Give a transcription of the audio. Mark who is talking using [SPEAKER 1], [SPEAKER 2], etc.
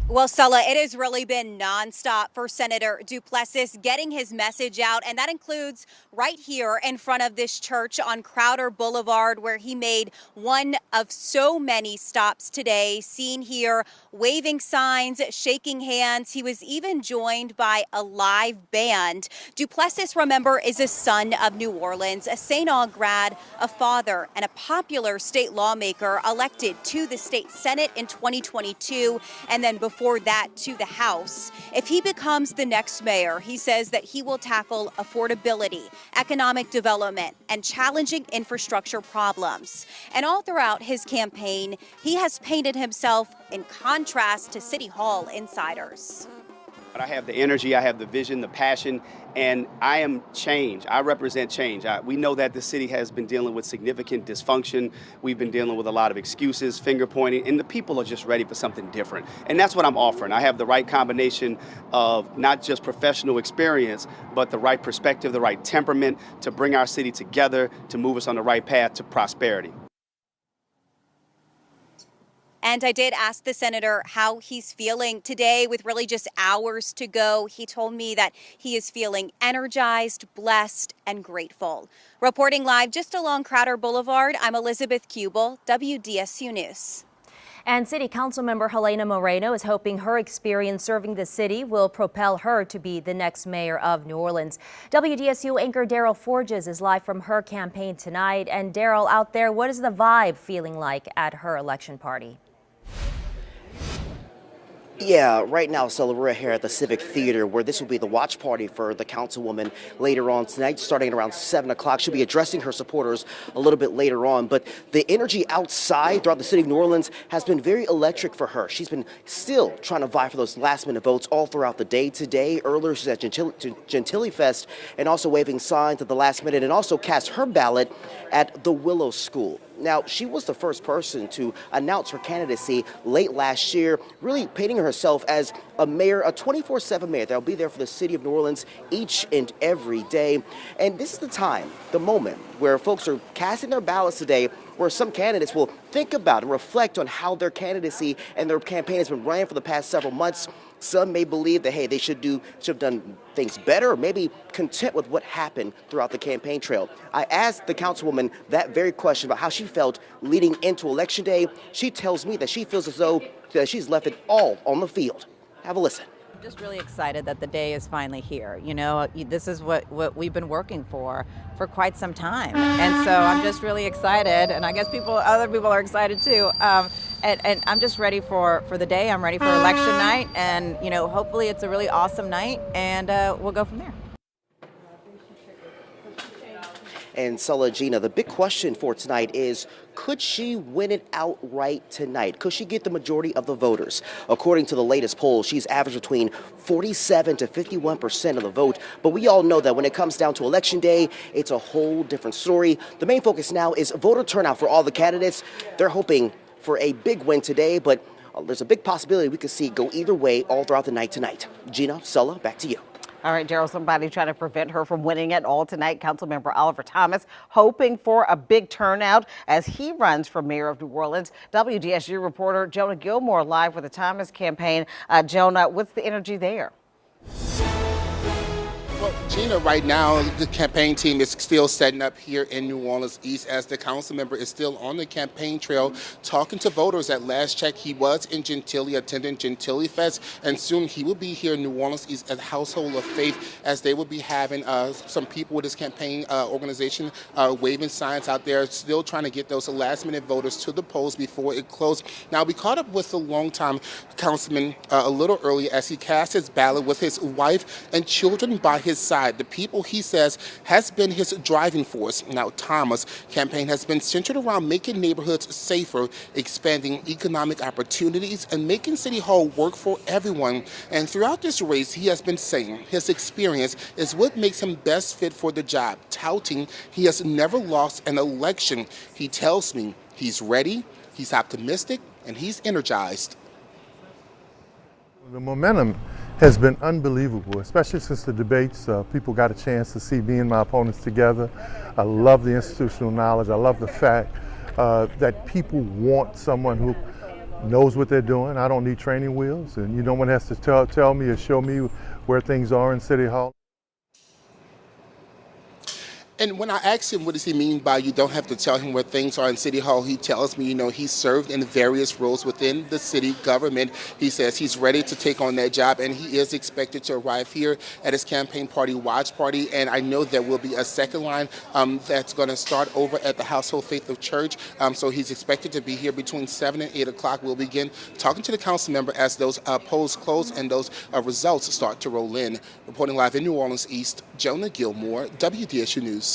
[SPEAKER 1] Well, Sulla, it has really been nonstop for Senator Duplessis getting his message out, and that includes right here in front of this church on Crowder Boulevard, where he made one of so many stops today, seen here waving signs, shaking hands. He was even joined by a live band. Duplessis, remember, is a son of New Orleans, a St. Aug grad, a father, and a popular state lawmaker elected to the state Senate in 2022, and then before that to the House. If he becomes the next mayor, he says that he will tackle affordability, economic development, and challenging infrastructure problems. And all throughout his campaign, he has painted himself in contrast to City Hall insiders.
[SPEAKER 2] I have the energy, I have the vision, the passion, and I am change. I represent change. We know that the city has been dealing with significant dysfunction. We've been dealing with a lot of excuses, finger pointing, and the people are just ready for something different. And that's what I'm offering. I have the right combination of not just professional experience, but the right perspective, the right temperament to bring our city together, to move us on the right path to prosperity.
[SPEAKER 1] And I did ask the senator how he's feeling today with really just hours to go. He told me that he is feeling energized, blessed, and grateful. Reporting live just along Crowder Boulevard, I'm Elizabeth Kubel, WDSU News.
[SPEAKER 3] And City Council member Helena Moreno is hoping her experience serving the city will propel her to be the next mayor of New Orleans. WDSU anchor Daryl Forges is live from her campaign tonight. And Daryl, out there, what is the vibe feeling like at her election party?
[SPEAKER 4] Yeah, right now, Stella, we're here at the Civic Theater, where this will be the watch party for the councilwoman later on tonight, starting at around 7 o'clock. She'll be addressing her supporters a little bit later on. But the energy outside throughout the city of New Orleans has been very electric for her. She's been still trying to vie for those last-minute votes all throughout the day today. Earlier, she's at Gentilly Fest and also waving signs at the last minute, and also cast her ballot at the Willow School. Now, she was the first person to announce her candidacy late last year, really painting herself as a mayor, a 24/7 mayor that'll be there for the city of New Orleans each and every day. And this is the time, the moment, where folks are casting their ballots today, where some candidates will think about and reflect on how their candidacy and their campaign has been running for the past several months. Some may believe that, hey, they should have done things better, or maybe content with what happened throughout the campaign trail. I asked the councilwoman that very question about how she felt leading into Election Day. She tells me that she feels as though that she's left it all on the field. Have a listen.
[SPEAKER 5] I'm just really excited that the day is finally here. You know, this is what we've been working for quite some time. And so I'm just really excited, and I guess other people are excited too. And I'm just ready for the day. I'm ready for election night, and you know, hopefully it's a really awesome night, and we'll go from there.
[SPEAKER 4] And Sulla, Gina, the big question for tonight is, could she win it outright tonight? Could she get the majority of the voters? According to the latest poll, she's averaged between 47 to 51% of the vote. But we all know that when it comes down to Election Day, it's a whole different story. The main focus now is voter turnout for all the candidates. They're hoping for a big win today, but there's a big possibility we could see it go either way all throughout the night tonight. Gina, Sulla, back to you.
[SPEAKER 6] All right, Daryl, somebody trying to prevent her from winning it all tonight. Councilmember Oliver Thomas hoping for a big turnout as he runs for mayor of New Orleans. WDSU reporter Jonah Gilmore live with the Thomas campaign. Jonah, what's the energy there?
[SPEAKER 7] Well, Gina, right now, the campaign team is still setting up here in New Orleans East as the council member is still on the campaign trail talking to voters. At last check, he was in Gentilly, attending Gentilly Fest, and soon he will be here in New Orleans East at Household of Faith, as they will be having some people with his campaign organization waving signs out there, still trying to get those last-minute voters to the polls before it closed. Now, we caught up with the longtime councilman a little earlier as he cast his ballot with his wife and children by his side. The people, he says, has been his driving force. Now, Thomas' campaign has been centered around making neighborhoods safer, expanding economic opportunities, and making City Hall work for everyone. And throughout this race, he has been saying his experience is what makes him best fit for the job, touting he has never lost an election. He tells me he's ready, he's optimistic, and he's energized.
[SPEAKER 8] The momentum has been unbelievable, especially since the debates. People got a chance to see me and my opponents together. I love the institutional knowledge. I love the fact that people want someone who knows what they're doing. I don't need training wheels, and no one has to tell me or show me where things are in City Hall.
[SPEAKER 7] And when I asked him, what does he mean by you don't have to tell him where things are in City Hall, he tells me, he served in various roles within the city government. He says he's ready to take on that job, and he is expected to arrive here at his campaign party watch party. And I know there will be a second line that's going to start over at the Household Faith of Church. So he's expected to be here between 7 and 8 o'clock. We'll begin talking to the council member as those polls close and those results start to roll in. Reporting live in New Orleans East, Jonah Gilmore, WDSU News.